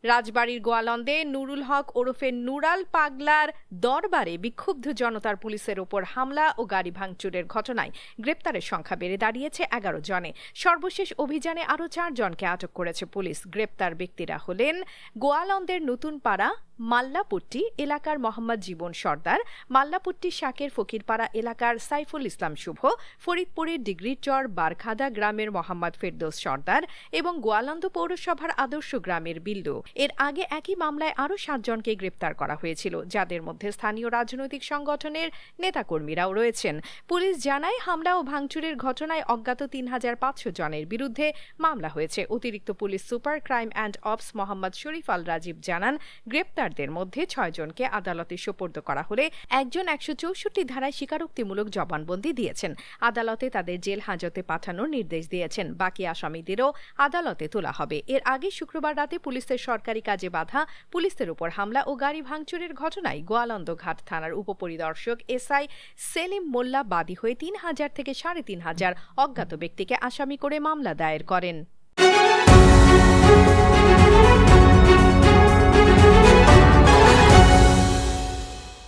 রাজবাড়ীর গোয়ালন্দে নুরুল হক ওরফে নুরাল পাগলার দরবারে বিক্ষুব্ধ জনতার পুলিশের ওপর হামলা ও গাড়ি ভাঙচুরের ঘটনায় গ্রেপ্তারের সংখ্যা বেড়ে দাঁড়িয়েছে 11 জনে। সর্বশেষ অভিযানে আরও 4 জনকে আটক করেছে পুলিশ। গ্রেপ্তার ব্যক্তিরা হলেন গোয়ালন্দের নতুন পাড়া মাল্লাপুট্টি এলাকার মোহাম্মদ জীবন সর্দার, মাল্লাপুট্টি শাকের ফকিরপাড়া এলাকার সাইফুল ইসলাম শুভ, ফরিদপুরের ডিগ্রিচর বারখাদা গ্রামের মোহাম্মদ ফেরদৌস সর্দার এবং গোয়ালন্দ পৌরসভার আদর্শ গ্রামের বিল্লু। এর আগে একই মামলায় আরও 7 জনকে গ্রেপ্তার করা হয়েছিল, যাদের মধ্যে স্থানীয় রাজনৈতিক সংগঠনের নেতাকর্মীরাও রয়েছেন। পুলিশ জানায়, হামলা ও ভাঙচুরের ঘটনায় অজ্ঞাত 3500 জনের বিরুদ্ধে মামলা হয়েছে। অতিরিক্ত police super crime and ops Mohammad Sharif Al Rajib জানান, গ্রেপ্তারদের মধ্যে 6 জনকে আদালতে সোপর্দ করা হলে একজন 164 ধারায় স্বীকারোক্তিমূলক জবানবন্দি দিয়েছেন। আদালতে তাদের জেল হাজতে পাঠানোর নির্দেশ দিয়েছেন। বাকি আসামিদেরও আদালতে তোলা হবে। এর আগে শুক্রবার রাতে পুলিশের সরকারি কাজে বাধা, পুলিশের উপর হামলা ও গাড়ি ভাঙচুরের ঘটনায় গোয়ালন্দ ঘাট থানার উপপরিদর্শক এসআই সেলিম মোল্লা বাদী হয়ে 3000 থেকে 3500 অজ্ঞাত ব্যক্তিকে আসামি করে মামলা দায়ের করেন।